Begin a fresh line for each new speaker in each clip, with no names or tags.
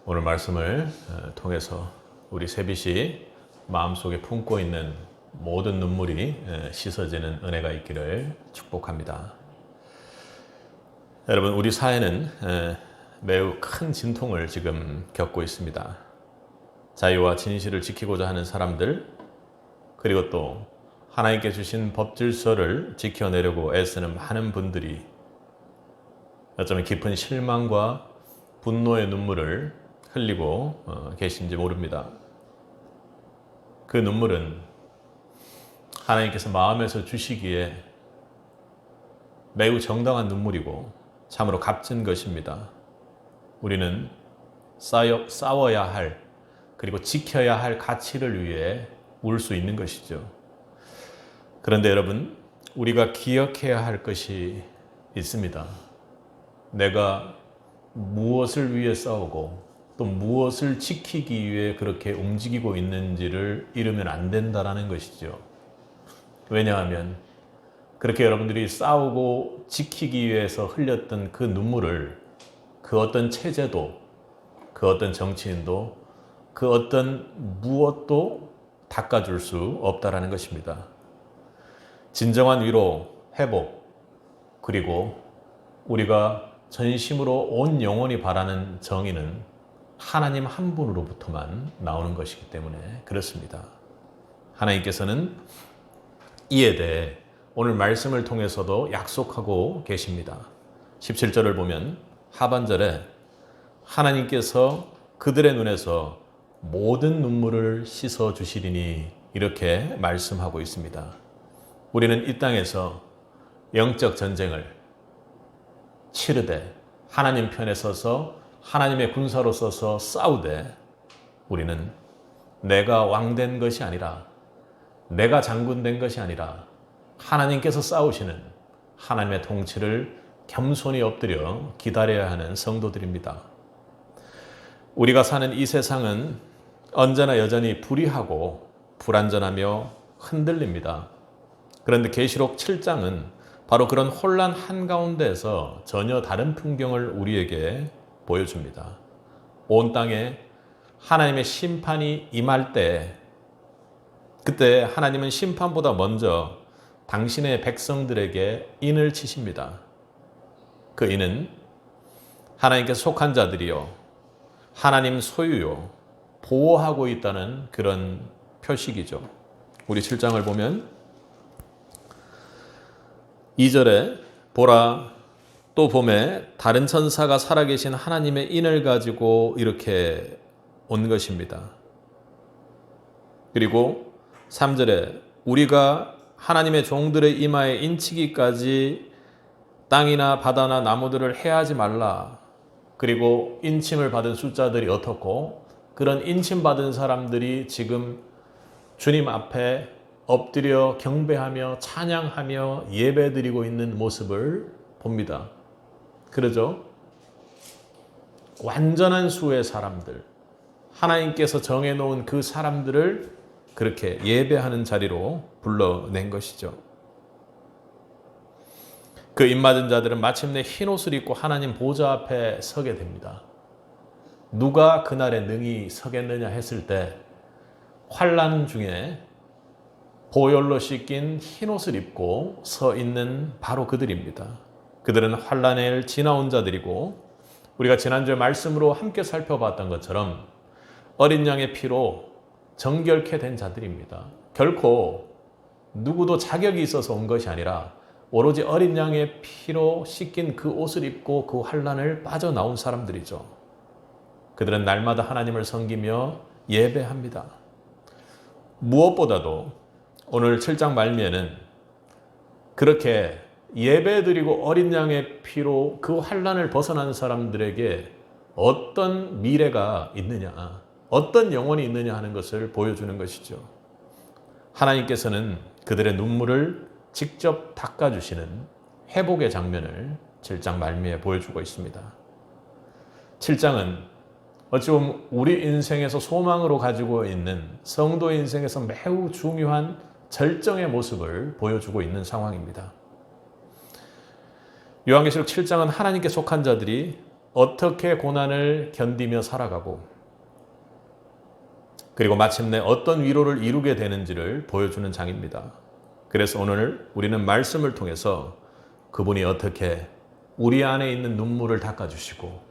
오늘 말씀을 통해서 우리 세빛이 마음속에 품고 있는 모든 눈물이 씻어지는 은혜가 있기를 축복합니다. 여러분, 우리 사회는 매우 큰 진통을 지금 겪고 있습니다. 자유와 진실을 지키고자 하는 사람들, 그리고 또 하나님께 주신 법질서를 지켜내려고 애쓰는 많은 분들이 어쩌면 깊은 실망과 분노의 눈물을 흘리고 계신지 모릅니다. 그 눈물은 하나님께서 마음에서 주시기에 매우 정당한 눈물이고 참으로 값진 것입니다. 우리는 싸워야 할, 그리고 지켜야 할 가치를 위해 울 수 있는 것이죠. 그런데 여러분, 우리가 기억해야 할 것이 있습니다. 내가 무엇을 위해 싸우고 또 무엇을 지키기 위해 그렇게 움직이고 있는지를 잃으면 안 된다는 것이죠. 왜냐하면 그렇게 여러분들이 싸우고 지키기 위해서 흘렸던 그 눈물을 그 어떤 체제도, 그 어떤 정치인도, 그 어떤 무엇도 닦아줄 수 없다라는 것입니다. 진정한 위로, 회복, 그리고 우리가 전심으로 온 영혼이 바라는 정의는 하나님 한 분으로부터만 나오는 것이기 때문에 그렇습니다. 하나님께서는 이에 대해 오늘 말씀을 통해서도 약속하고 계십니다. 17절을 보면 하반절에 하나님께서 그들의 눈에서 모든 눈물을 씻어 주시리니 이렇게 말씀하고 있습니다. 우리는 이 땅에서 영적 전쟁을 치르되 하나님 편에 서서 하나님의 군사로 서서 싸우되 우리는 내가 왕된 것이 아니라, 내가 장군된 것이 아니라 하나님께서 싸우시는 하나님의 통치를 겸손히 엎드려 기다려야 하는 성도들입니다. 우리가 사는 이 세상은 언제나 여전히 불의하고 불안전하며 흔들립니다. 그런데 계시록 7장은 바로 그런 혼란 한가운데에서 전혀 다른 풍경을 우리에게 보여줍니다. 온 땅에 하나님의 심판이 임할 때, 그때 하나님은 심판보다 먼저 당신의 백성들에게 인을 치십니다. 그 인은 하나님께 속한 자들이요, 하나님 소유요, 보호하고 있다는 그런 표식이죠. 우리 7장을 보면 2절에 보라, 또 봄에 다른 천사가 살아계신 하나님의 인을 가지고 이렇게 온 것입니다. 그리고 3절에 우리가 하나님의 종들의 이마에 인치기까지 땅이나 바다나 나무들을 해하지 말라. 그리고 인침을 받은 숫자들이 어떻고, 그런 인침받은 사람들이 지금 주님 앞에 엎드려 경배하며 찬양하며 예배드리고 있는 모습을 봅니다. 그러죠? 완전한 수의 사람들, 하나님께서 정해놓은 그 사람들을 그렇게 예배하는 자리로 불러낸 것이죠. 그 입맞은 자들은 마침내 흰 옷을 입고 하나님 보좌 앞에 서게 됩니다. 누가 그날에 능히 서겠느냐 했을 때 환난 중에 보혈로 씻긴 흰 옷을 입고 서 있는 바로 그들입니다. 그들은 환난을 지나온 자들이고, 우리가 지난주에 말씀으로 함께 살펴봤던 것처럼 어린 양의 피로 정결케 된 자들입니다. 결코 누구도 자격이 있어서 온 것이 아니라 오로지 어린 양의 피로 씻긴 그 옷을 입고 그 환난을 빠져나온 사람들이죠. 그들은 날마다 하나님을 섬기며 예배합니다. 무엇보다도 오늘 7장 말미에는 그렇게 예배드리고 어린 양의 피로 그 환난을 벗어난 사람들에게 어떤 미래가 있느냐, 어떤 영혼이 있느냐 하는 것을 보여주는 것이죠. 하나님께서는 그들의 눈물을 직접 닦아주시는 회복의 장면을 7장 말미에 보여주고 있습니다. 7장은 어찌 보면 우리 인생에서 소망으로 가지고 있는 성도 인생에서 매우 중요한 절정의 모습을 보여주고 있는 상황입니다. 요한계시록 7장은 하나님께 속한 자들이 어떻게 고난을 견디며 살아가고 그리고 마침내 어떤 위로를 이루게 되는지를 보여주는 장입니다. 그래서 오늘 우리는 말씀을 통해서 그분이 어떻게 우리 안에 있는 눈물을 닦아주시고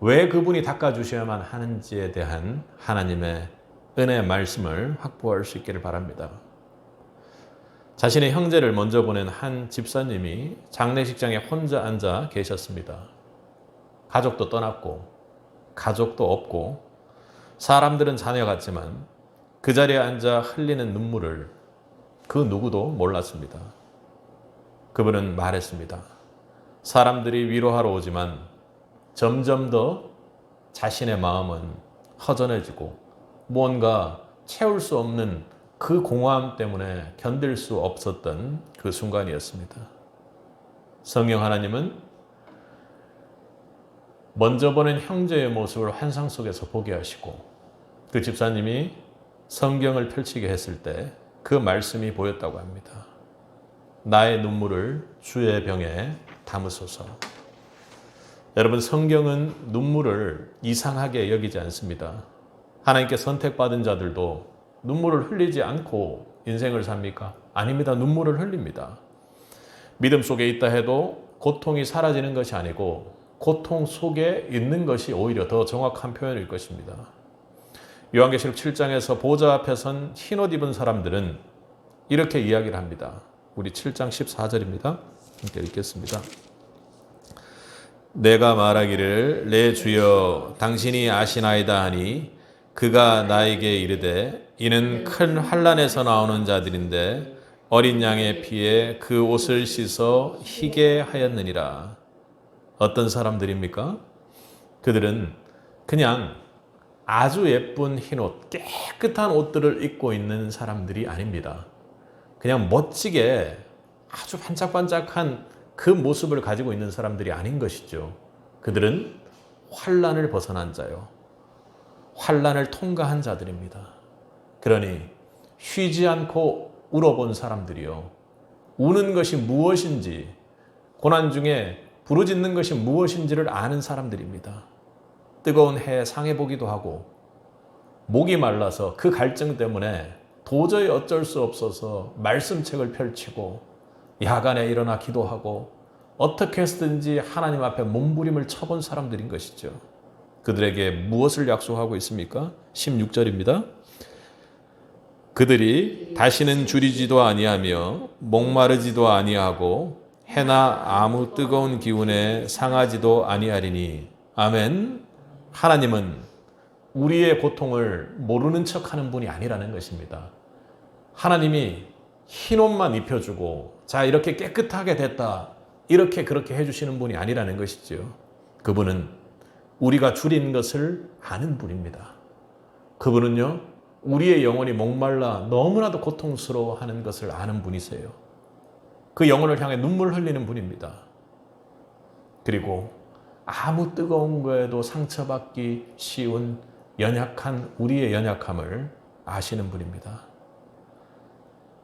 왜 그분이 닦아주셔야만 하는지에 대한 하나님의 은혜의 말씀을 확보할 수 있기를 바랍니다. 자신의 형제를 먼저 보낸 한 집사님이 장례식장에 혼자 앉아 계셨습니다. 가족도 떠났고 가족도 없고 사람들은 자녀 같지만 그 자리에 앉아 흘리는 눈물을 그 누구도 몰랐습니다. 그분은 말했습니다. 사람들이 위로하러 오지만 점점 더 자신의 마음은 허전해지고 무언가 채울 수 없는 그 공허함 때문에 견딜 수 없었던 그 순간이었습니다. 성령 하나님은 먼저 보낸 형제의 모습을 환상 속에서 보게 하시고 그 집사님이 성경을 펼치게 했을 때 그 말씀이 보였다고 합니다. 나의 눈물을 주의 병에 담으소서. 여러분, 성경은 눈물을 이상하게 여기지 않습니다. 하나님께 선택받은 자들도 눈물을 흘리지 않고 인생을 삽니까? 아닙니다. 눈물을 흘립니다. 믿음 속에 있다 해도 고통이 사라지는 것이 아니고 고통 속에 있는 것이 오히려 더 정확한 표현일 것입니다. 요한계시록 7장에서 보좌 앞에 선 흰옷 입은 사람들은 이렇게 이야기를 합니다. 우리 7장 14절입니다. 함께 읽겠습니다. 내가 말하기를 내 주여 당신이 아시나이다 하니 그가 나에게 이르되 이는 큰 환난에서 나오는 자들인데 어린 양의 피에 그 옷을 씻어 희게 하였느니라. 어떤 사람들입니까? 그들은 그냥 아주 예쁜 흰옷, 깨끗한 옷들을 입고 있는 사람들이 아닙니다. 그냥 멋지게 아주 반짝반짝한 그 모습을 가지고 있는 사람들이 아닌 것이죠. 그들은 환난을 벗어난 자요. 환난을 통과한 자들입니다. 그러니 쉬지 않고 울어본 사람들이요. 우는 것이 무엇인지, 고난 중에 부르짖는 것이 무엇인지를 아는 사람들입니다. 뜨거운 해에 상해보기도 하고 목이 말라서 그 갈증 때문에 도저히 어쩔 수 없어서 말씀책을 펼치고 야간에 일어나 기도하고 어떻게 해서든지 하나님 앞에 몸부림을 쳐본 사람들인 것이죠. 그들에게 무엇을 약속하고 있습니까? 16절입니다. 그들이 다시는 줄이지도 아니하며 목마르지도 아니하고 해나 아무 뜨거운 기운에 상하지도 아니하리니. 아멘. 하나님은 우리의 고통을 모르는 척하는 분이 아니라는 것입니다. 하나님이 흰옷만 입혀주고 자 이렇게 깨끗하게 됐다 이렇게 그렇게 해주시는 분이 아니라는 것이죠. 그분은 우리가 줄인 것을 아는 분입니다. 그분은요 우리의 영혼이 목말라 너무나도 고통스러워하는 것을 아는 분이세요. 그 영혼을 향해 눈물 흘리는 분입니다. 그리고 아무 뜨거운 거에도 상처받기 쉬운 연약한 우리의 연약함을 아시는 분입니다.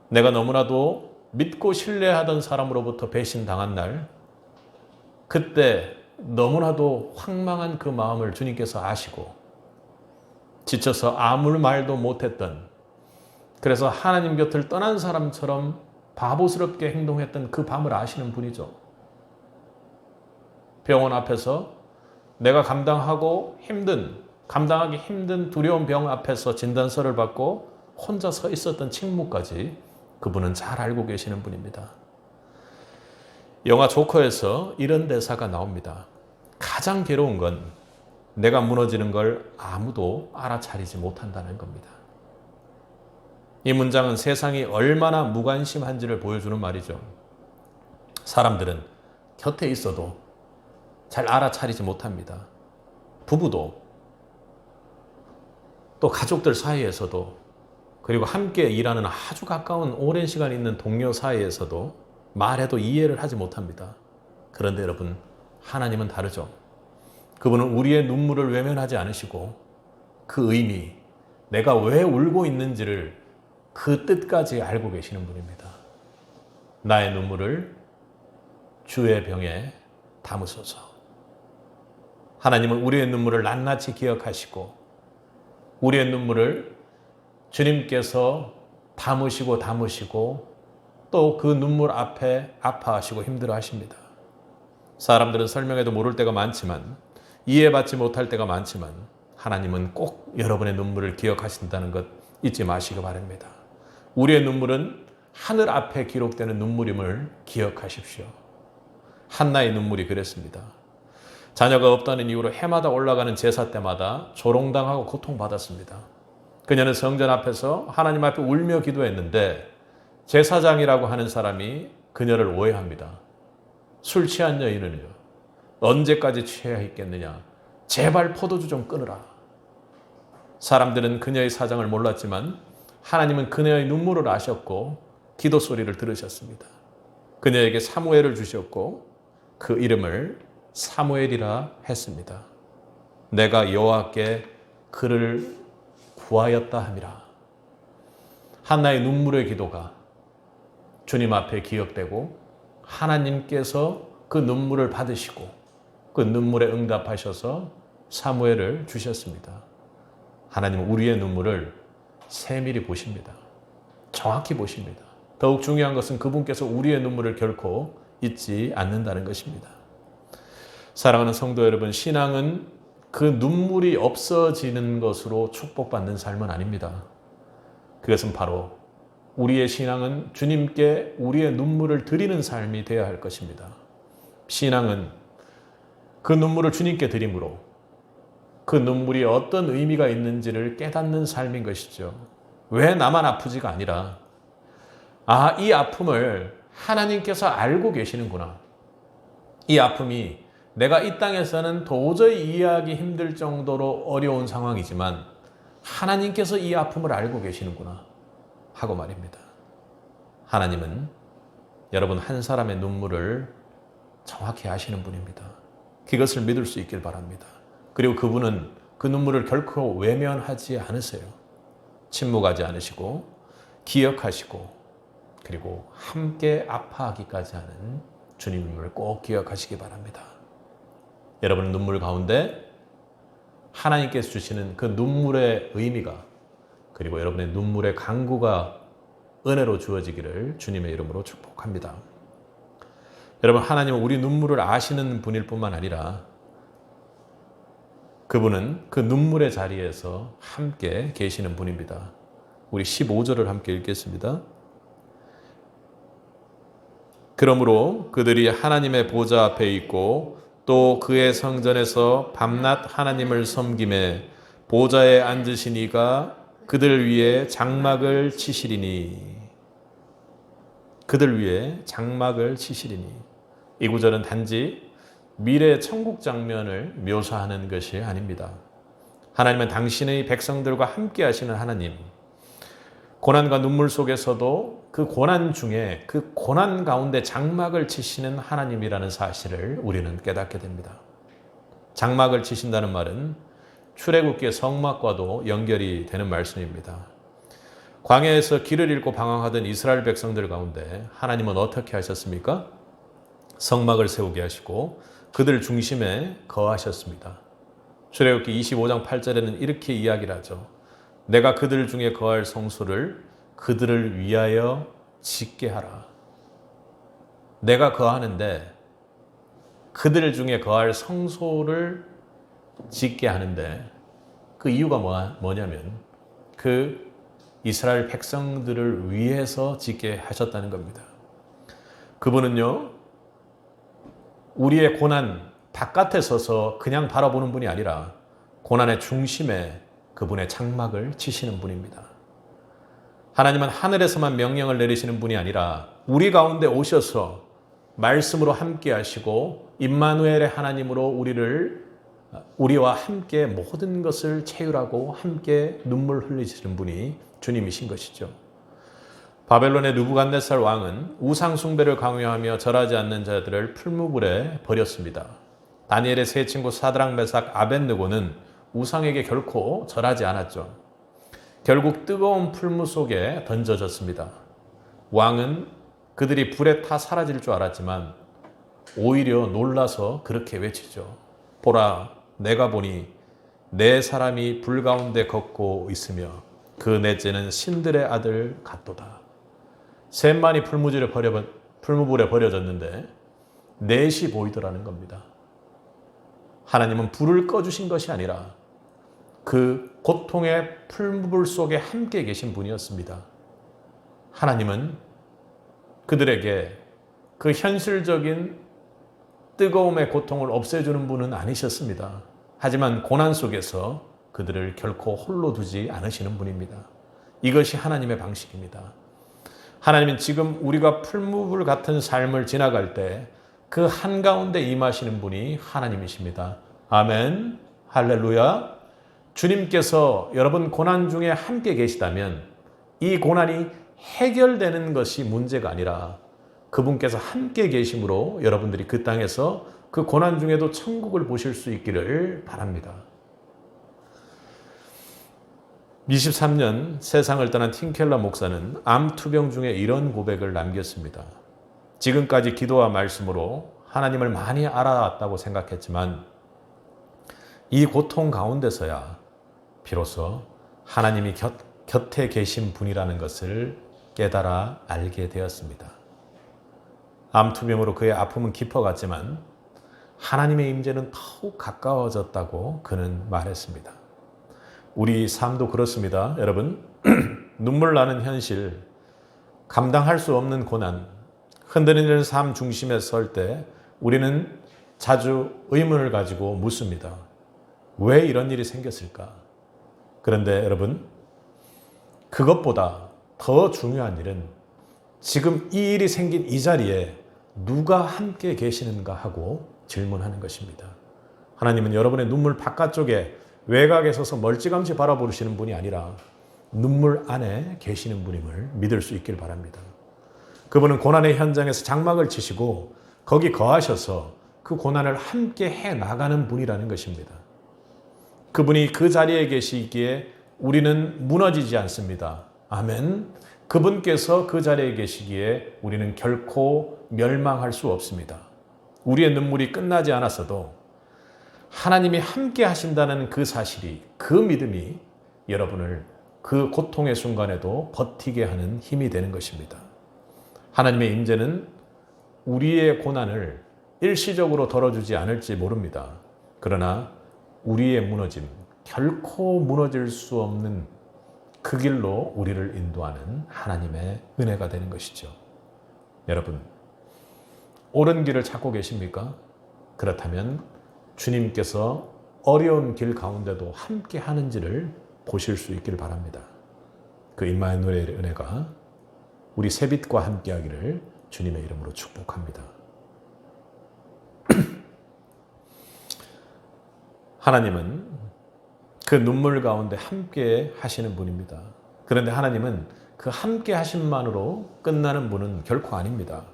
내가 너무나도 믿고 신뢰하던 사람으로부터 배신당한 날, 그때 너무나도 황망한 그 마음을 주님께서 아시고 지쳐서 아무 말도 못했던, 그래서 하나님 곁을 떠난 사람처럼 바보스럽게 행동했던 그 밤을 아시는 분이죠. 병원 앞에서 내가 감당하기 힘든 두려운 병 앞에서 진단서를 받고 혼자 서 있었던 직무까지 그분은 잘 알고 계시는 분입니다. 영화 조커에서 이런 대사가 나옵니다. 가장 괴로운 건 내가 무너지는 걸 아무도 알아차리지 못한다는 겁니다. 이 문장은 세상이 얼마나 무관심한지를 보여주는 말이죠. 사람들은 곁에 있어도 잘 알아차리지 못합니다. 부부도 또 가족들 사이에서도 그리고 함께 일하는 아주 가까운 오랜 시간 있는 동료 사이에서도 말해도 이해를 하지 못합니다. 그런데 여러분, 하나님은 다르죠. 그분은 우리의 눈물을 외면하지 않으시고 그 의미, 내가 왜 울고 있는지를 그 뜻까지 알고 계시는 분입니다. 나의 눈물을 주의 병에 담으소서. 하나님은 우리의 눈물을 낱낱이 기억하시고 우리의 눈물을 주님께서 담으시고 또 그 눈물 앞에 아파하시고 힘들어하십니다. 사람들은 설명해도 모를 때가 많지만 이해받지 못할 때가 많지만 하나님은 꼭 여러분의 눈물을 기억하신다는 것 잊지 마시기 바랍니다. 우리의 눈물은 하늘 앞에 기록되는 눈물임을 기억하십시오. 한나의 눈물이 그랬습니다. 자녀가 없다는 이유로 해마다 올라가는 제사 때마다 조롱당하고 고통받았습니다. 그녀는 성전 앞에서 하나님 앞에 울며 기도했는데 제사장이라고 하는 사람이 그녀를 오해합니다. 술 취한 여인은요, 언제까지 취해야 있겠느냐, 제발 포도주 좀 끊으라. 사람들은 그녀의 사정을 몰랐지만 하나님은 그녀의 눈물을 아셨고 기도 소리를 들으셨습니다. 그녀에게 사무엘을 주셨고 그 이름을 사무엘이라 했습니다. 내가 여호와께 그를 구하였다 함이라. 한나의 눈물의 기도가 주님 앞에 기억되고 하나님께서 그 눈물을 받으시고 그 눈물에 응답하셔서 사무엘을 주셨습니다. 하나님은 우리의 눈물을 세밀히 보십니다. 정확히 보십니다. 더욱 중요한 것은 그분께서 우리의 눈물을 결코 잊지 않는다는 것입니다. 사랑하는 성도 여러분, 신앙은 그 눈물이 없어지는 것으로 축복받는 삶은 아닙니다. 그것은 바로 우리의 신앙은 주님께 우리의 눈물을 드리는 삶이 되어야 할 것입니다. 신앙은 그 눈물을 주님께 드림으로 그 눈물이 어떤 의미가 있는지를 깨닫는 삶인 것이죠. 왜 나만 아프지가 아니라 이 아픔을 하나님께서 알고 계시는구나. 이 아픔이 내가 이 땅에서는 도저히 이해하기 힘들 정도로 어려운 상황이지만 하나님께서 이 아픔을 알고 계시는구나 하고 말입니다. 하나님은 여러분 한 사람의 눈물을 정확히 아시는 분입니다. 그것을 믿을 수 있길 바랍니다. 그리고 그분은 그 눈물을 결코 외면하지 않으세요. 침묵하지 않으시고 기억하시고 그리고 함께 아파하기까지 하는 주님을 꼭 기억하시기 바랍니다. 여러분 눈물 가운데 하나님께서 주시는 그 눈물의 의미가 그리고 여러분의 눈물의 강구가 은혜로 주어지기를 주님의 이름으로 축복합니다. 여러분 하나님은 우리 눈물을 아시는 분일 뿐만 아니라 그분은 그 눈물의 자리에서 함께 계시는 분입니다. 우리 15절을 함께 읽겠습니다. 그러므로 그들이 하나님의 보좌 앞에 있고 또 그의 성전에서 밤낮 하나님을 섬김에 보좌에 앉으신 이가 그들 위에 장막을 치시리니 그들 위에 장막을 치시리니 이 구절은 단지 미래 천국 장면을 묘사하는 것이 아닙니다. 하나님은 당신의 백성들과 함께 하시는 하나님, 고난과 눈물 속에서도 그 고난 중에 그 고난 가운데 장막을 치시는 하나님이라는 사실을 우리는 깨닫게 됩니다. 장막을 치신다는 말은 출애굽기의 성막과도 연결이 되는 말씀입니다. 광야에서 길을 잃고 방황하던 이스라엘 백성들 가운데 하나님은 어떻게 하셨습니까? 성막을 세우게 하시고 그들 중심에 거하셨습니다. 출애굽기 25장 8절에는 이렇게 이야기를 하죠. 내가 그들 중에 거할 성소를 그들을 위하여 짓게 하라. 내가 거하는데 그들 중에 거할 성소를 짓게 하는데 그 이유가 뭐냐면 그 이스라엘 백성들을 위해서 짓게 하셨다는 겁니다. 그분은요, 우리의 고난 바깥에 서서 그냥 바라보는 분이 아니라 고난의 중심에 그분의 장막을 치시는 분입니다. 하나님은 하늘에서만 명령을 내리시는 분이 아니라 우리 가운데 오셔서 말씀으로 함께 하시고 임마누엘의 하나님으로 우리와 함께 모든 것을 체휼하고 함께 눈물 흘리시는 분이 주님이신 것이죠. 바벨론의 느부갓네살 왕은 우상 숭배를 강요하며 절하지 않는 자들을 풀무불에 버렸습니다. 다니엘의 세 친구 사드락, 메삭, 아벳느고는 우상에게 결코 절하지 않았죠. 결국 뜨거운 풀무 속에 던져졌습니다. 왕은 그들이 불에 타 사라질 줄 알았지만 오히려 놀라서 그렇게 외치죠. 보라, 내가 보니 네 사람이 불 가운데 걷고 있으며 그 넷째는 신들의 아들 같도다. 셋만이 풀무불에 버려졌는데 넷이 보이더라는 겁니다. 하나님은 불을 꺼주신 것이 아니라 그 고통의 풀무불 속에 함께 계신 분이었습니다. 하나님은 그들에게 그 현실적인 뜨거움의 고통을 없애주는 분은 아니셨습니다. 하지만 고난 속에서 그들을 결코 홀로 두지 않으시는 분입니다. 이것이 하나님의 방식입니다. 하나님은 지금 우리가 풀무불 같은 삶을 지나갈 때 그 한가운데 임하시는 분이 하나님이십니다. 아멘, 할렐루야. 주님께서 여러분 고난 중에 함께 계시다면 이 고난이 해결되는 것이 문제가 아니라 그분께서 함께 계심으로 여러분들이 그 땅에서 그 고난 중에도 천국을 보실 수 있기를 바랍니다. 23년 세상을 떠난 팀켈러 목사는 암 투병 중에 이런 고백을 남겼습니다. 지금까지 기도와 말씀으로 하나님을 많이 알아왔다고 생각했지만 이 고통 가운데서야 비로소 하나님이 곁에 계신 분이라는 것을 깨달아 알게 되었습니다. 암 투병으로 그의 아픔은 깊어갔지만 하나님의 임재는 더욱 가까워졌다고 그는 말했습니다. 우리 삶도 그렇습니다. 여러분, 눈물 나는 현실, 감당할 수 없는 고난, 흔들리는 삶 중심에 설 때 우리는 자주 의문을 가지고 묻습니다. 왜 이런 일이 생겼을까? 그런데 여러분, 그것보다 더 중요한 일은 지금 이 일이 생긴 이 자리에 누가 함께 계시는가 하고 질문하는 것입니다. 하나님은 여러분의 눈물 바깥쪽에 외곽에 서서 멀찌감치 바라보시는 분이 아니라 눈물 안에 계시는 분임을 믿을 수 있길 바랍니다. 그분은 고난의 현장에서 장막을 치시고 거기 거하셔서 그 고난을 함께 해 나가는 분이라는 것입니다. 그분이 그 자리에 계시기에 우리는 무너지지 않습니다. 아멘. 그분께서 그 자리에 계시기에 우리는 결코 멸망할 수 없습니다. 우리의 눈물이 끝나지 않았어도 하나님이 함께 하신다는 그 사실이, 그 믿음이 여러분을 그 고통의 순간에도 버티게 하는 힘이 되는 것입니다. 하나님의 임재는 우리의 고난을 일시적으로 덜어주지 않을지 모릅니다. 그러나 우리의 무너짐, 결코 무너질 수 없는 그 길로 우리를 인도하는 하나님의 은혜가 되는 것이죠. 여러분, 옳은 길을 찾고 계십니까? 그렇다면 주님께서 어려운 길 가운데도 함께 하는지를 보실 수 있기를 바랍니다. 그 임마누엘의 은혜가 우리 세빛과 함께 하기를 주님의 이름으로 축복합니다. 하나님은 그 눈물 가운데 함께 하시는 분입니다. 그런데 하나님은 그 함께 하심만으로 끝나는 분은 결코 아닙니다.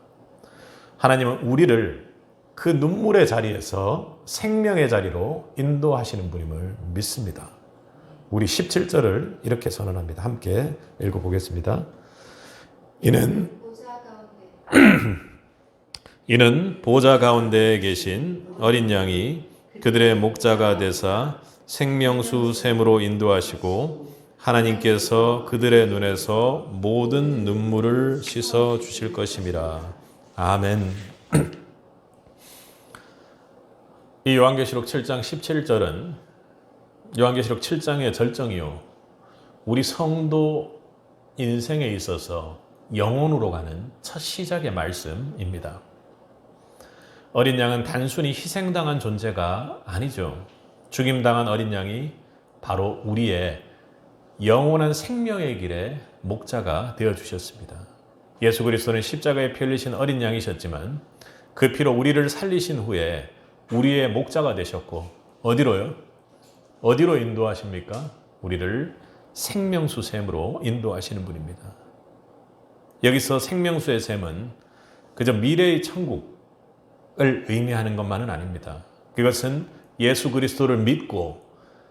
하나님은 우리를 그 눈물의 자리에서 생명의 자리로 인도하시는 분임을 믿습니다. 우리 17절을 이렇게 선언합니다. 함께 읽어보겠습니다. 이는 보좌 가운데에 계신 어린 양이 그들의 목자가 되사 생명수 샘으로 인도하시고 하나님께서 그들의 눈에서 모든 눈물을 씻어 주실 것임이라. 아멘. 이 요한계시록 7장 17절은 요한계시록 7장의 절정이요, 우리 성도 인생에 있어서 영혼으로 가는 첫 시작의 말씀입니다. 어린 양은 단순히 희생당한 존재가 아니죠. 죽임당한 어린 양이 바로 우리의 영원한 생명의 길에 목자가 되어주셨습니다. 예수 그리스도는 십자가에 피 흘리신 어린 양이셨지만 그 피로 우리를 살리신 후에 우리의 목자가 되셨고, 어디로요? 어디로 인도하십니까? 우리를 생명수 샘으로 인도하시는 분입니다. 여기서 생명수의 샘은 그저 미래의 천국을 의미하는 것만은 아닙니다. 그것은 예수 그리스도를 믿고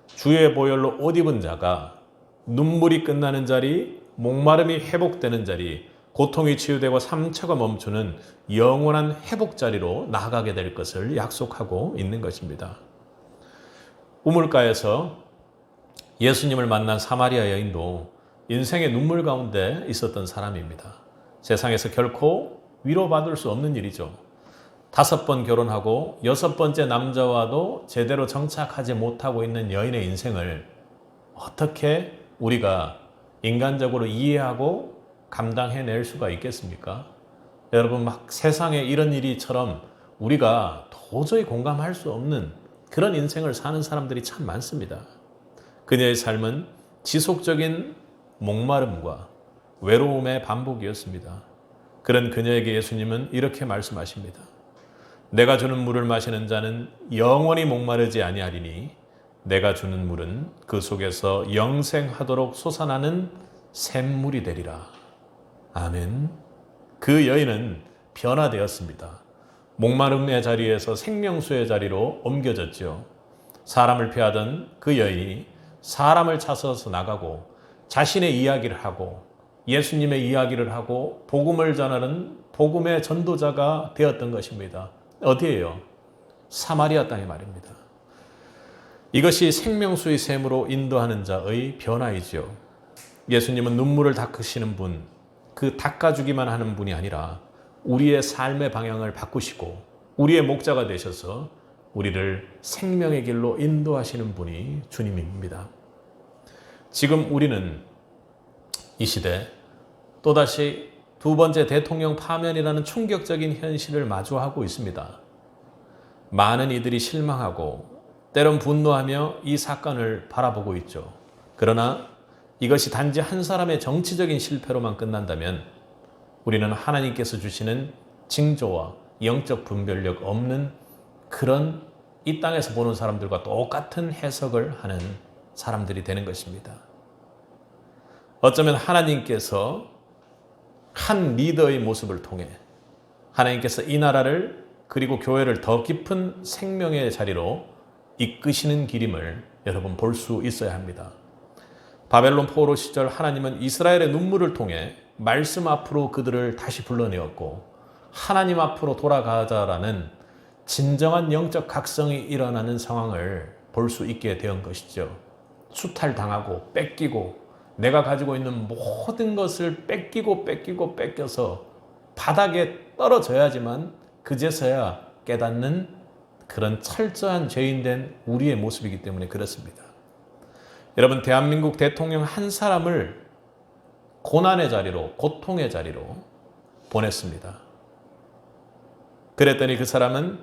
주의 보혈로 옷 입은 자가 눈물이 끝나는 자리, 목마름이 회복되는 자리, 고통이 치유되고 상처가 멈추는 영원한 회복 자리로 나아가게 될 것을 약속하고 있는 것입니다. 우물가에서 예수님을 만난 사마리아 여인도 인생의 눈물 가운데 있었던 사람입니다. 세상에서 결코 위로받을 수 없는 일이죠. 5번 결혼하고 6번째 남자와도 제대로 정착하지 못하고 있는 여인의 인생을 어떻게 우리가 인간적으로 이해하고 감당해낼 수가 있겠습니까? 여러분, 막 세상에 이런 일이처럼 우리가 도저히 공감할 수 없는 그런 인생을 사는 사람들이 참 많습니다. 그녀의 삶은 지속적인 목마름과 외로움의 반복이었습니다. 그런 그녀에게 예수님은 이렇게 말씀하십니다. 내가 주는 물을 마시는 자는 영원히 목마르지 아니하리니 내가 주는 물은 그 속에서 영생하도록 솟아나는 샘물이 되리라. 아멘. 그 여인은 변화되었습니다. 목마름의 자리에서 생명수의 자리로 옮겨졌죠. 사람을 피하던 그 여인이 사람을 찾아서 나가고 자신의 이야기를 하고 예수님의 이야기를 하고 복음을 전하는 복음의 전도자가 되었던 것입니다. 어디예요? 사마리아 땅에 말입니다. 이것이 생명수의 샘으로 인도하는 자의 변화이죠. 예수님은 눈물을 닦으시는 분, 그 닦아주기만 하는 분이 아니라 우리의 삶의 방향을 바꾸시고 우리의 목자가 되셔서 우리를 생명의 길로 인도하시는 분이 주님입니다. 지금 우리는 이 시대 또다시 2번째 대통령 파면이라는 충격적인 현실을 마주하고 있습니다. 많은 이들이 실망하고 때론 분노하며 이 사건을 바라보고 있죠. 그러나 이것이 단지 한 사람의 정치적인 실패로만 끝난다면 우리는 하나님께서 주시는 징조와 영적 분별력 없는 그런 이 땅에서 보는 사람들과 똑같은 해석을 하는 사람들이 되는 것입니다. 어쩌면 하나님께서 한 리더의 모습을 통해 하나님께서 이 나라를 그리고 교회를 더 깊은 생명의 자리로 이끄시는 길임을 여러분 볼 수 있어야 합니다. 바벨론 포로 시절 하나님은 이스라엘의 눈물을 통해 말씀 앞으로 그들을 다시 불러내었고 하나님 앞으로 돌아가자라는 진정한 영적 각성이 일어나는 상황을 볼 수 있게 된 것이죠. 수탈당하고 뺏기고 내가 가지고 있는 모든 것을 뺏겨서 바닥에 떨어져야지만 그제서야 깨닫는 그런 철저한 죄인된 우리의 모습이기 때문에 그렇습니다. 여러분, 대한민국 대통령 한 사람을 고난의 자리로, 고통의 자리로 보냈습니다. 그랬더니 그 사람은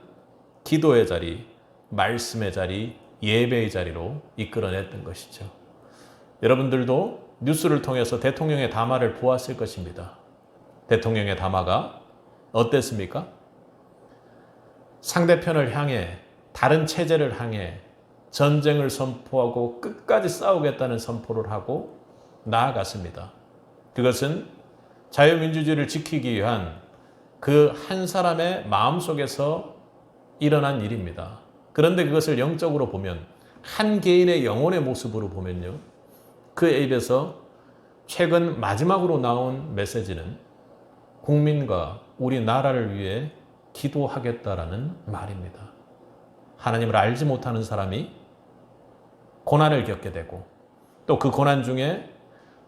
기도의 자리, 말씀의 자리, 예배의 자리로 이끌어냈던 것이죠. 여러분들도 뉴스를 통해서 대통령의 담화를 보았을 것입니다. 대통령의 담화가 어땠습니까? 상대편을 향해, 다른 체제를 향해 전쟁을 선포하고 끝까지 싸우겠다는 선포를 하고 나아갔습니다. 그것은 자유민주주의를 지키기 위한 그 한 사람의 마음속에서 일어난 일입니다. 그런데 그것을 영적으로 보면, 한 개인의 영혼의 모습으로 보면요, 그의 입에서 최근 마지막으로 나온 메시지는 국민과 우리 나라를 위해 기도하겠다라는 말입니다. 하나님을 알지 못하는 사람이 고난을 겪게 되고 또 그 고난 중에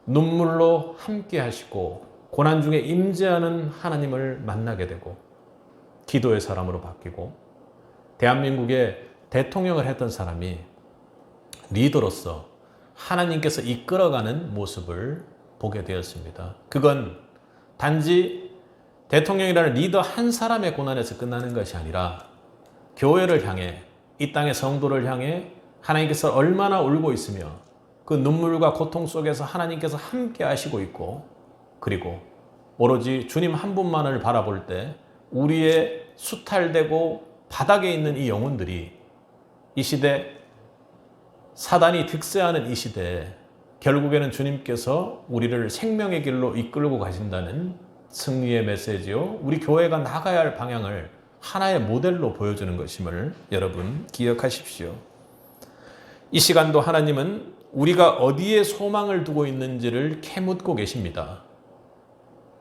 눈물로 함께 하시고 고난 중에 임재하는 하나님을 만나게 되고 기도의 사람으로 바뀌고 대한민국의 대통령을 했던 사람이 리더로서 하나님께서 이끌어가는 모습을 보게 되었습니다. 그건 단지 대통령이라는 리더 한 사람의 고난에서 끝나는 것이 아니라 교회를 향해, 이 땅의 성도를 향해 하나님께서 얼마나 울고 있으며 그 눈물과 고통 속에서 하나님께서 함께 하시고 있고, 그리고 오로지 주님 한 분만을 바라볼 때 우리의 수탈되고 바닥에 있는 이 영혼들이 이 시대, 사단이 득세하는 이 시대에 결국에는 주님께서 우리를 생명의 길로 이끌고 가신다는 승리의 메시지요, 우리 교회가 나가야 할 방향을 하나의 모델로 보여주는 것임을 여러분 기억하십시오. 이 시간도 하나님은 우리가 어디에 소망을 두고 있는지를 캐묻고 계십니다.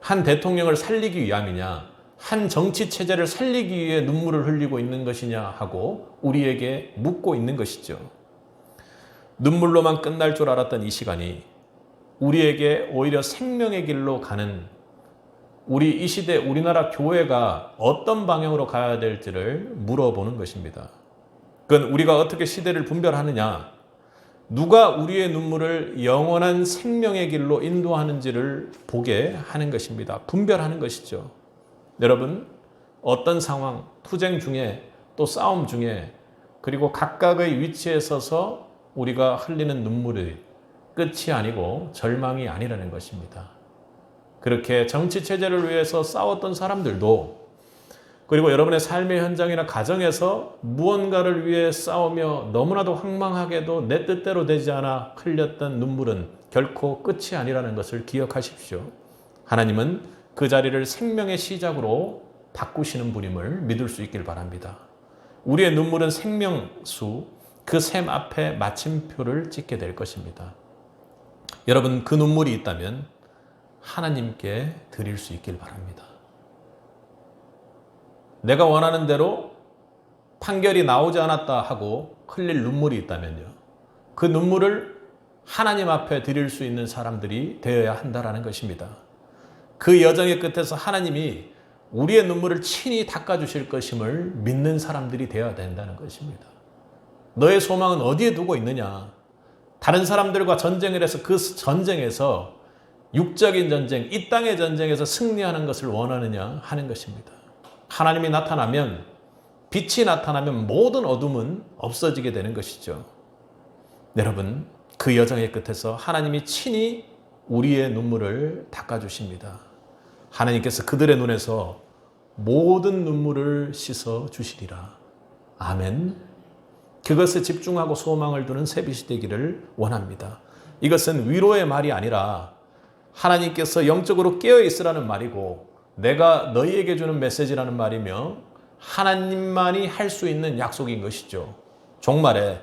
한 대통령을 살리기 위함이냐, 한 정치 체제를 살리기 위해 눈물을 흘리고 있는 것이냐 하고 우리에게 묻고 있는 것이죠. 눈물로만 끝날 줄 알았던 이 시간이 우리에게 오히려 생명의 길로 가는, 우리 이 시대 우리나라 교회가 어떤 방향으로 가야 될지를 물어보는 것입니다. 그건 우리가 어떻게 시대를 분별하느냐, 누가 우리의 눈물을 영원한 생명의 길로 인도하는지를 보게 하는 것입니다. 분별하는 것이죠. 여러분, 어떤 상황, 투쟁 중에 또 싸움 중에 그리고 각각의 위치에 서서 우리가 흘리는 눈물이 끝이 아니고 절망이 아니라는 것입니다. 그렇게 정치체제를 위해서 싸웠던 사람들도, 그리고 여러분의 삶의 현장이나 가정에서 무언가를 위해 싸우며 너무나도 황망하게도 내 뜻대로 되지 않아 흘렸던 눈물은 결코 끝이 아니라는 것을 기억하십시오. 하나님은 그 자리를 생명의 시작으로 바꾸시는 분임을 믿을 수 있길 바랍니다. 우리의 눈물은 생명수, 그 샘 앞에 마침표를 찍게 될 것입니다. 여러분, 그 눈물이 있다면 하나님께 드릴 수 있길 바랍니다. 내가 원하는 대로 판결이 나오지 않았다 하고 흘릴 눈물이 있다면요, 그 눈물을 하나님 앞에 드릴 수 있는 사람들이 되어야 한다는 것입니다. 그 여정의 끝에서 하나님이 우리의 눈물을 친히 닦아주실 것임을 믿는 사람들이 되어야 된다는 것입니다. 너의 소망은 어디에 두고 있느냐? 다른 사람들과 전쟁을 해서 그 전쟁에서, 육적인 전쟁, 이 땅의 전쟁에서 승리하는 것을 원하느냐 하는 것입니다. 하나님이 나타나면, 빛이 나타나면 모든 어둠은 없어지게 되는 것이죠. 여러분, 그 여정의 끝에서 하나님이 친히 우리의 눈물을 닦아주십니다. 하나님께서 그들의 눈에서 모든 눈물을 씻어 주시리라. 아멘. 그것에 집중하고 소망을 두는 새빛이 되기를 원합니다. 이것은 위로의 말이 아니라 하나님께서 영적으로 깨어 있으라는 말이고, 내가 너희에게 주는 메시지라는 말이며, 하나님만이 할 수 있는 약속인 것이죠. 종말에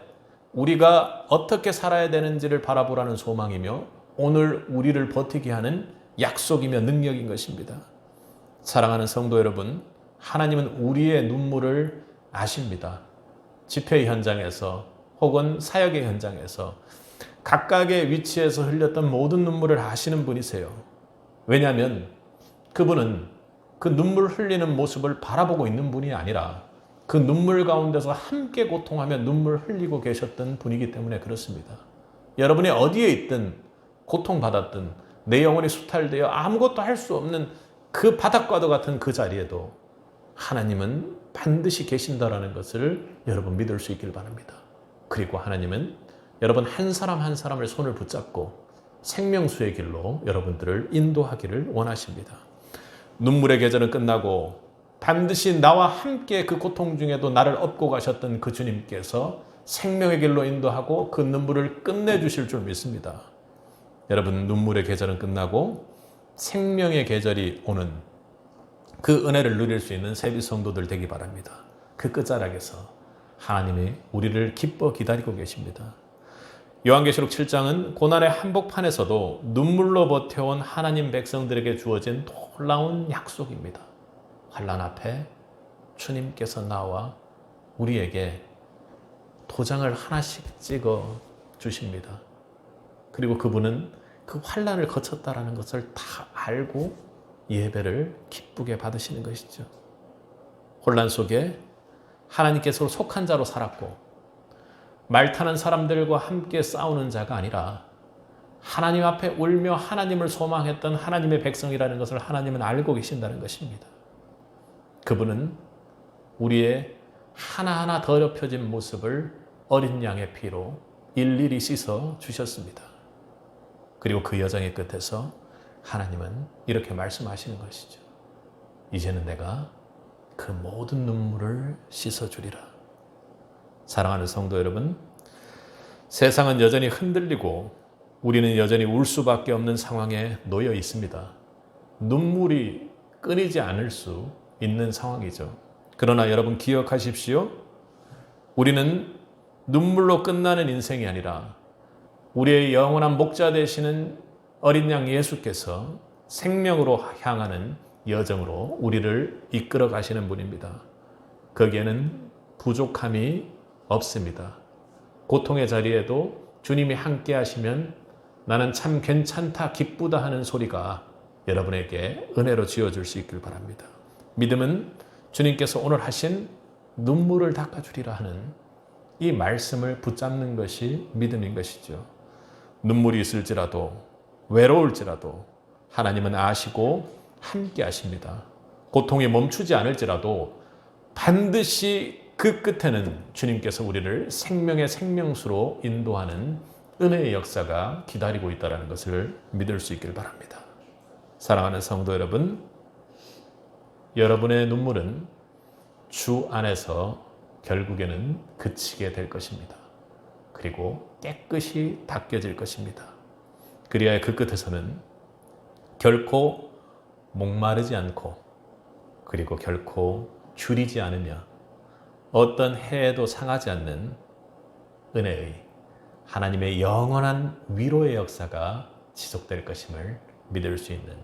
우리가 어떻게 살아야 되는지를 바라보라는 소망이며, 오늘 우리를 버티게 하는 약속이며 능력인 것입니다. 사랑하는 성도 여러분, 하나님은 우리의 눈물을 아십니다. 집회 현장에서 혹은 사역의 현장에서 각각의 위치에서 흘렸던 모든 눈물을 아시는 분이세요. 왜냐하면 그분은 그 눈물 흘리는 모습을 바라보고 있는 분이 아니라 그 눈물 가운데서 함께 고통하며 눈물 흘리고 계셨던 분이기 때문에 그렇습니다. 여러분이 어디에 있든 고통받았든 내 영혼이 수탈되어 아무것도 할 수 없는 그 바닥과도 같은 그 자리에도 하나님은 반드시 계신다라는 것을 여러분 믿을 수 있길 바랍니다. 그리고 하나님은 여러분 한 사람 한 사람을 손을 붙잡고 생명수의 길로 여러분들을 인도하기를 원하십니다. 눈물의 계절은 끝나고 반드시 나와 함께 그 고통 중에도 나를 업고 가셨던 그 주님께서 생명의 길로 인도하고 그 눈물을 끝내주실 줄 믿습니다. 여러분, 눈물의 계절은 끝나고 생명의 계절이 오는 그 은혜를 누릴 수 있는 새빛 성도들 되기 바랍니다. 그 끝자락에서 하나님이 우리를 기뻐 기다리고 계십니다. 요한계시록 7장은 고난의 한복판에서도 눈물로 버텨온 하나님 백성들에게 주어진 놀라운 약속입니다. 환난 앞에 주님께서 나와 우리에게 도장을 하나씩 찍어 주십니다. 그리고 그분은 그 환난을 거쳤다라는 것을 다 알고 예배를 기쁘게 받으시는 것이죠. 혼란 속에 하나님께서 속한 자로 살았고 말타는 사람들과 함께 싸우는 자가 아니라 하나님 앞에 울며 하나님을 소망했던 하나님의 백성이라는 것을 하나님은 알고 계신다는 것입니다. 그분은 우리의 하나하나 더럽혀진 모습을 어린 양의 피로 일일이 씻어 주셨습니다. 그리고 그 여정의 끝에서 하나님은 이렇게 말씀하시는 것이죠. 이제는 내가 그 모든 눈물을 씻어주리라. 사랑하는 성도 여러분, 세상은 여전히 흔들리고 우리는 여전히 울 수밖에 없는 상황에 놓여 있습니다. 눈물이 끊이지 않을 수 있는 상황이죠. 그러나 여러분 기억하십시오. 우리는 눈물로 끝나는 인생이 아니라 우리의 영원한 목자 되시는 어린 양 예수께서 생명으로 향하는 여정으로 우리를 이끌어 가시는 분입니다. 거기에는 부족함이 없습니다. 고통의 자리에도 주님이 함께 하시면 나는 참 괜찮다, 기쁘다 하는 소리가 여러분에게 은혜로 지어줄 수 있길 바랍니다. 믿음은 주님께서 오늘 하신 눈물을 닦아주리라 하는 이 말씀을 붙잡는 것이 믿음인 것이죠. 눈물이 있을지라도 외로울지라도 하나님은 아시고 함께 하십니다. 고통이 멈추지 않을지라도 반드시 그 끝에는 주님께서 우리를 생명의 생명수로 인도하는 은혜의 역사가 기다리고 있다는 것을 믿을 수 있길 바랍니다. 사랑하는 성도 여러분, 여러분의 눈물은 주 안에서 결국에는 그치게 될 것입니다. 그리고 깨끗이 닦여질 것입니다. 그리하여 그 끝에서는 결코 목마르지 않고 그리고 결코 줄이지 않으며 어떤 해에도 상하지 않는 은혜의 하나님의 영원한 위로의 역사가 지속될 것임을 믿을 수 있는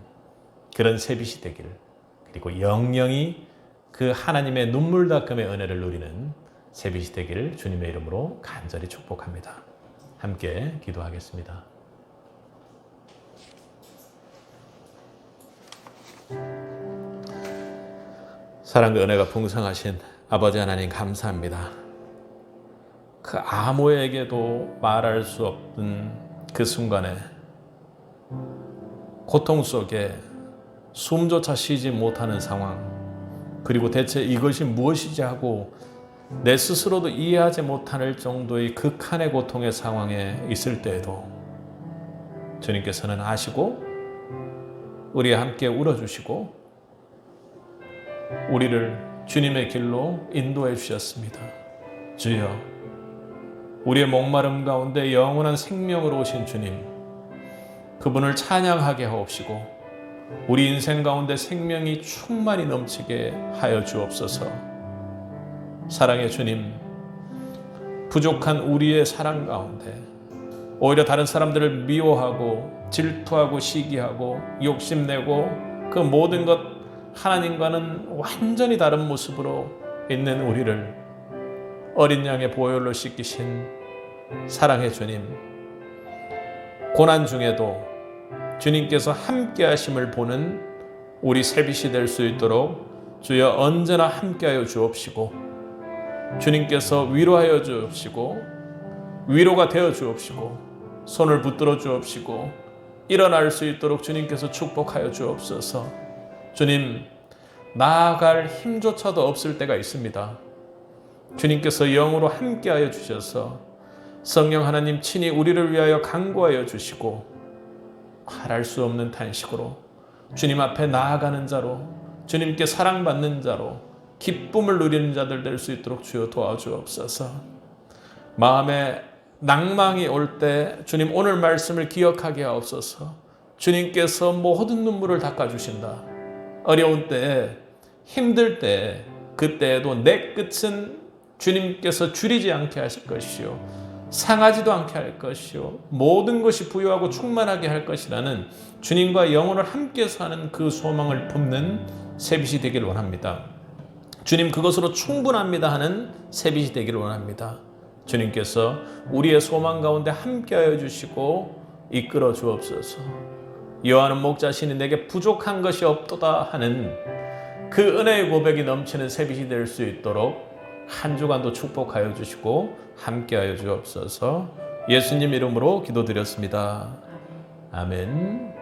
그런 새빛이 되길, 그리고 영영이 그 하나님의 눈물 닦음의 은혜를 누리는 새빛이 되기를 주님의 이름으로 간절히 축복합니다. 함께 기도하겠습니다. 사랑과 은혜가 풍성하신 아버지 하나님 감사합니다. 그 아무에게도 말할 수 없는 그 순간에 고통 속에 숨조차 쉬지 못하는 상황, 그리고 대체 이것이 무엇이지 하고 내 스스로도 이해하지 못할 정도의 극한의 고통의 상황에 있을 때에도 주님께서는 아시고 우리와 함께 울어주시고 우리를 주님의 길로 인도해 주셨습니다. 주여, 우리의 목마름 가운데 영원한 생명으로 오신 주님, 그분을 찬양하게 하옵시고 우리 인생 가운데 생명이 충만히 넘치게 하여 주옵소서. 사랑의 주님, 부족한 우리의 사랑 가운데 오히려 다른 사람들을 미워하고 질투하고 시기하고 욕심내고 그 모든 것 하나님과는 완전히 다른 모습으로 있는 우리를 어린 양의 보혈로 씻기신 사랑의 주님, 고난 중에도 주님께서 함께 하심을 보는 우리 새빛이 될 수 있도록 주여 언제나 함께하여 주옵시고 주님께서 위로하여 주옵시고 위로가 되어 주옵시고 손을 붙들어 주옵시고 일어날 수 있도록 주님께서 축복하여 주옵소서. 주님, 나아갈 힘조차도 없을 때가 있습니다. 주님께서 영으로 함께하여 주셔서 성령 하나님 친히 우리를 위하여 간구하여 주시고 말할 수 없는 탄식으로 주님 앞에 나아가는 자로, 주님께 사랑받는 자로, 기쁨을 누리는 자들 될 수 있도록 주여 도와주옵소서. 마음에 낭망이 올 때 주님 오늘 말씀을 기억하게 하옵소서. 주님께서 모든 눈물을 닦아주신다. 어려운 때에, 힘들 때에, 그때에도 내 끝은 주님께서 줄이지 않게 하실 것이요 상하지도 않게 할 것이요 모든 것이 부유하고 충만하게 할 것이라는 주님과 영원을 함께서 하는 그 소망을 품는 새빛이 되기를 원합니다. 주님, 그것으로 충분합니다 하는 새빛이 되기를 원합니다. 주님께서 우리의 소망 가운데 함께하여 주시고 이끌어 주옵소서. 여호와는 목자시니 내게 부족한 것이 없도다 하는 그 은혜의 고백이 넘치는 새빛이 될 수 있도록 한 주간도 축복하여 주시고 함께하여 주옵소서. 예수님 이름으로 기도드렸습니다. 아멘.